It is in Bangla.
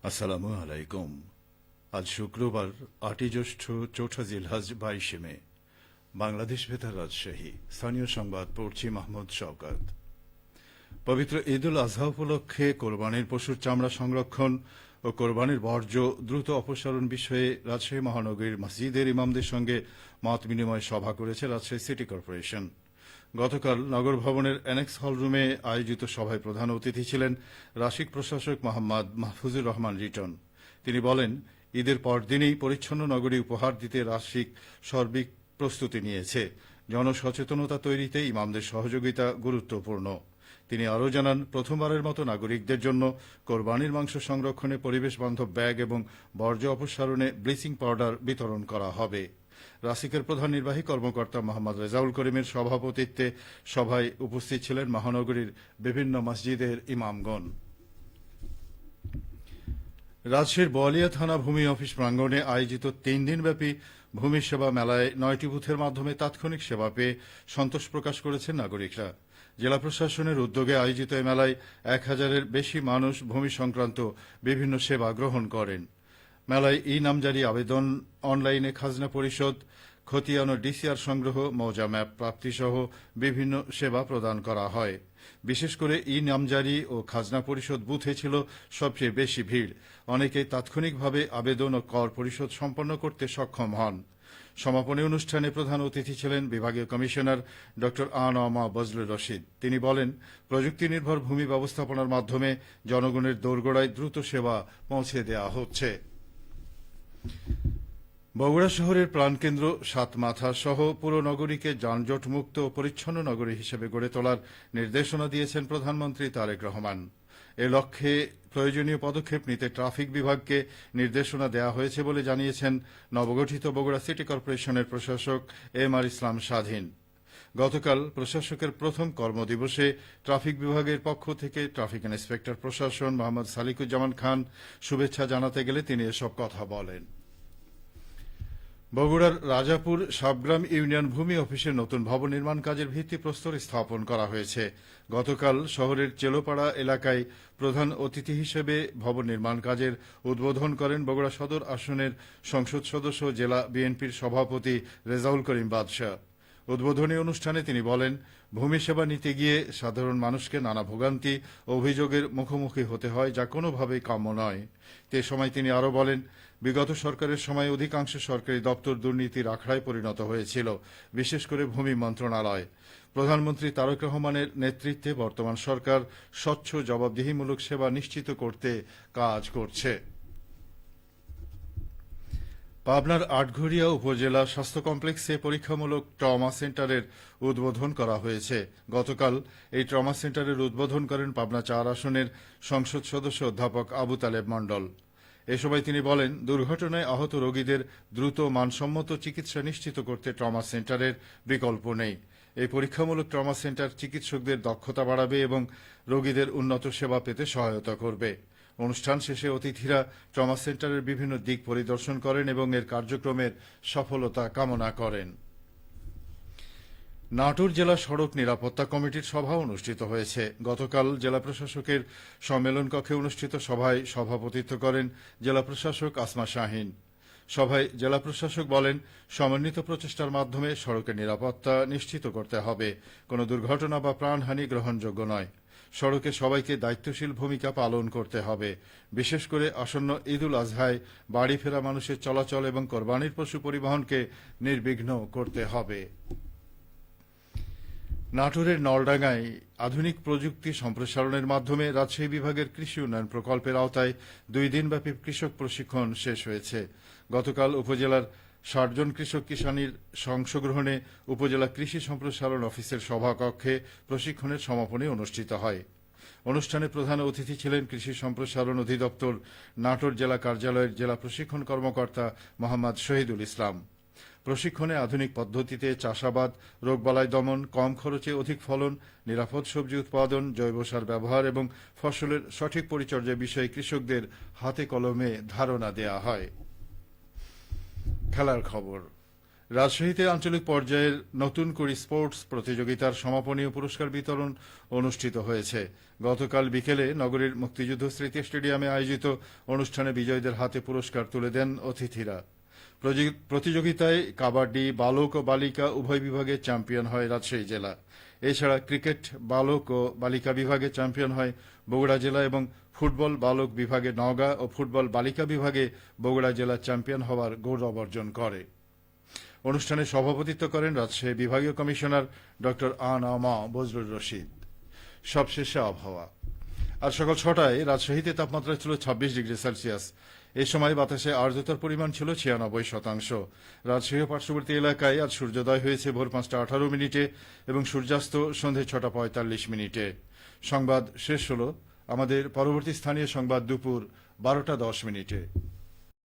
আসসালামু আলাইকুম। আজ শুক্রবার ৮ই জ্যৈষ্ঠ, চৌঠা জিলহজ, ২২শে মে। বাংলাদেশ বেতার, রাজশাহী। স্থানীয় সংবাদ পড়ছি মাহমুদ শওকত। পবিত্র ঈদ উল আজহা উপলক্ষে কোরবানির পশুর চামড়া সংরক্ষণ ও কোরবানির বর্জ্য দ্রুত অপসারণ বিষয়ে রাজশাহী মহানগরীর মসজিদের ইমামদের সঙ্গে মত বিনিময় সভা করেছে রাজশাহী সিটি কর্পোরেশন। গতকাল নগর ভবনের অ্যানেক্স হলরুমে আয়োজিত সভায় প্রধান অতিথি ছিলেন রাশিক প্রশাসক মোহাম্মদ মাহফুজুর রহমান রিটন। তিনি বলেন, ঈদের পরদিনই পরিচ্ছন্ন নগরী উপহার দিতে রাশিক সার্বিক প্রস্তুতি নিয়েছে। জনসচেতনতা তৈরিতে ইমামদের সহযোগিতা গুরুত্বপূর্ণ। তিনি আরও জানান, প্রথমবারের মতো নাগরিকদের জন্য কোরবানির মাংস সংরক্ষণে পরিবেশ বান্ধব ব্যাগ এবং বর্জ্য অপসারণে ব্লিচিং পাউডার বিতরণ করা হবে। রাসিকের প্রধান নির্বাহী কর্মকর্তা মোহাম্মদ রেজাউল করিমের সভাপতিত্বে সভায় উপস্থিত ছিলেন মহানগরীর বিভিন্ন মসজিদের ইমামগণ। রাজশাহীর বোয়ালিয়া থানা ভূমি অফিস প্রাঙ্গণে আয়োজিত ৩ দিনব্যাপী ভূমি সেবা মেলায় ৯টি বুথের মাধ্যমে তাৎক্ষণিক সেবা পেয়ে সন্তোষ প্রকাশ করেছেন নাগরিকরা। জেলা প্রশাসনের উদ্যোগে আয়োজিত এ মেলায় ১,০০০-এর বেশি মানুষ ভূমি সংক্রান্ত বিভিন্ন সেবা গ্রহণ করেন। মেলায় ই নামজারি আবেদন, অনলাইনে খাজনা পরিশোধ, খতিয়ান ও ডিসিআর সংগ্রহ, মৌজা ম্যাপ প্রাপ্তিসহ বিভিন্ন সেবা প্রদান করা হয়। বিশেষ করে ই নামজারি ও খাজনা পরিশোধ বুথে ছিল সবচেয়ে বেশি ভিড়। অনেকেই তাৎক্ষণিকভাবে আবেদন ও কর পরিশোধ সম্পন্ন করতে সক্ষম হন। সমাপনী অনুষ্ঠানে প্রধান অতিথি ছিলেন বিভাগীয় কমিশনার ড আনওয়ামা বজলুর রশিদ। তিনি বলেন, প্রযুক্তি নির্ভর ভূমি ব্যবস্থাপনার মাধ্যমে জনগণের দোরগোড়ায় দ্রুত সেবা পৌঁছে দেওয়া হচ্ছে। বগুড়া শহরের প্রাণকেন্দ্র সাতমাথা সহ পুরো নগরীকে যানজট মুক্ত ও পরিচ্ছন্ন নগরী হিসেবে গড়ে তোলার নির্দেশনা দিয়েছেন প্রধানমন্ত্রী তারেক রহমান। এ লক্ষ্যে প্রয়োজনীয় পদক্ষেপ নিতে ট্রাফিক বিভাগকে নির্দেশনা দেওয়া হয়েছে বলে জানিয়েছেন নবগঠিত বগুড়া সিটি কর্পোরেশনের প্রশাসক এম আর ইসলাম স্বাধীন। গতকাল প্রশাসকের প্রথম কর্মদিবসে ট্রাফিক বিভাগের পক্ষ থেকে ট্রাফিক ইন্সপেক্টর প্রশাসন মোহাম্মদ সালিকুজ্জামান খান শুভেচ্ছা জানাতে গেলে তিনি এসব কথা বলেন। বগুড়ার রাজাপুর সাবগ্রাম ইউনিয়ন ভূমি অফিসের নতুন ভবন নির্মাণ কাজের ভিত্তিপ্রস্তর স্থাপন করা হয়েছে। গতকাল শহরের চেলোপাড়া এলাকায় প্রধান অতিথি হিসেবে ভবন নির্মাণ কাজের উদ্বোধন করেন বগুড়া সদর আসনের সংসদ সদস্য জেলা বিএনপির সভাপতি রেজাউল করিম বাদশাহ। উদ্বোধনী অনুষ্ঠানে তিনি বলেন, ভূমি সেবা নিতে গিয়ে সাধারণ মানুষকে নানা ভোগান্তি ও অভিযোগের মুখোমুখি হতে হয়, যা কোনোভাবেই কাম্য নয়। এ সময় তিনি আরও বলেন, বিগত সরকারের সময় অধিকাংশ সরকারি দপ্তর দুর্নীতির আখড়ায় পরিণত হয়েছিল, বিশেষ করে ভূমি মন্ত্রণালয়। প্রধানমন্ত্রী তারেক রহমানের নেতৃত্বে বর্তমান সরকার স্বচ্ছ জবাবদিহিমূলক সেবা নিশ্চিত করতে কাজ করছে। পাবনার আটঘরিয়া উপজেলা স্বাস্থ্য কমপ্লেক্সে পরীক্ষামূলক ট্রমা সেন্টারের উদ্বোধন করা হয়েছে। গতকাল এই ট্রমা সেন্টারের উদ্বোধন করেন পাবনা ৪ আসনের সংসদ সদস্য অধ্যাপক আবু তালেব মণ্ডল। এ সময় তিনি বলেন, দুর্ঘটনায় আহত রোগীদের দ্রুত মানসম্মত চিকিৎসা নিশ্চিত করতে ট্রমা সেন্টারের বিকল্প নেই। এই পরীক্ষামূলক ট্রমা সেন্টার চিকিৎসকদের দক্ষতা বাড়াবে এবং রোগীদের উন্নত সেবা পেতে সহায়তা করবে। অনুষ্ঠান শেষে অতিথিরা ট্রমা সেন্টারের বিভিন্ন দিক পরিদর্শন করেন এবং এর কার্যক্রমের সফলতা কামনা করেন। নাটোর জেলা সড়ক নিরাপত্তা কমিটির সভা অনুষ্ঠিত হয়েছে। গতকাল জেলা প্রশাসকের সম্মেলন কক্ষে অনুষ্ঠিত সভায় সভাপতিত্ব করেন জেলা প্রশাসক আসমা শাহীন। সভায় জেলা প্রশাসক বলেন, সমন্বিত প্রচেষ্টার মাধ্যমে সড়কের নিরাপত্তা নিশ্চিত করতে হবে। কোনো দুর্ঘটনা বা প্রাণহানি গ্রহণযোগ্য নয়। সড়কে সবাইকে দায়িত্বশীল ভূমিকা পালন করতে হবে। বিশেষ করে আসন্ন ঈদ উল আজহায় বাড়ি ফেরা মানুষের চলাচল এবং কোরবানির পশু পরিবহনকে নির্বিঘ্ন করতে হবে। নাটোরের নলডাঙ্গায় আধুনিক প্রযুক্তি সম্প্রসারণের মাধ্যমে রাজশাহী বিভাগের কৃষি উন্নয়ন প্রকল্পের আওতায় ২ দিনব্যাপী কৃষক প্রশিক্ষণ শেষ হয়েছে। গতকাল উপজেলার ৬০ জন কৃষক কিষানীর অংশগ্রহণে উপজেলা কৃষি সম্প্রসারণ অফিসের সভাকক্ষে প্রশিক্ষণের সমাপনী অনুষ্ঠিত হয়। অনুষ্ঠানে প্রধান অতিথি ছিলেন কৃষি সম্প্রসারণ অধিদপ্তর নাটোর জেলা কার্যালয়ের জেলা প্রশিক্ষণ কর্মকর্তা মোহাম্মদ শহীদুল ইসলাম। প্রশিক্ষণে আধুনিক পদ্ধতিতে চাষাবাদ, রোগবালাই দমন, কম খরচে অধিক ফলন, নিরাপদ সবজি উৎপাদন, জৈব সার ব্যবহার এবং ফসলের সঠিক পরিচর্যা বিষয়ে কৃষকদের হাতে কলমে ধারণা দেওয়া হয়। খেলার খবর। রাজশাহীতে আঞ্চলিক পর্যায়ের নতুন কুড়ি স্পোর্টস প্রতিযোগিতার সমাপনী ও পুরস্কার বিতরণ অনুষ্ঠিত হয়েছে। গতকাল বিকেলে নগরীর মুক্তিযুদ্ধ স্মৃতি স্টেডিয়ামে আয়োজিত অনুষ্ঠানে বিজয়ীদের হাতে পুরস্কার তুলে দেন অতিথিরা। প্রতিযোগিতায় কাবাডি বালক ও বালিকা উভয় বিভাগে চ্যাম্পিয়ন হয় রাজশাহী জেলা। এছাড়া ক্রিকেট বালক ও বালিকা বিভাগে চ্যাম্পিয়ন হয় বগুড়া জেলা এবং ফুটবল বালক বিভাগে নওগাঁ ও ফুটবল বালিকা বিভাগে বগুড়া জেলা চ্যাম্পিয়ন হওয়ার গৌরব অর্জন করে। অনুষ্ঠানে সভাপতিত্ব করেন রাজশাহী বিভাগীয় কমিশনার ড আ.ন.ম বজলুর রশিদ। সবশেষে আবহাওয়া। আজ সকাল ৬টায় রাজশাহীতে তাপমাত্রা ছিল ২৬ ডিগ্রি সেলসিয়াস। এ সময় বাতাসে আর্দ্রতার পরিমাণ ছিল ৯৬%। রাজশাহী ও পার্শ্ববর্তী এলাকায় আজ সূর্যোদয় হয়েছে ভোর ৫টা ১৮ মিনিটে এবং সূর্যাস্ত সন্ধে ৬টা ৪৫ মিনিটে। সংবাদ শেষ হল। আমাদের পরবর্তী স্থানীয় সংবাদ দুপুর ১২টা ১০ মিনিটে।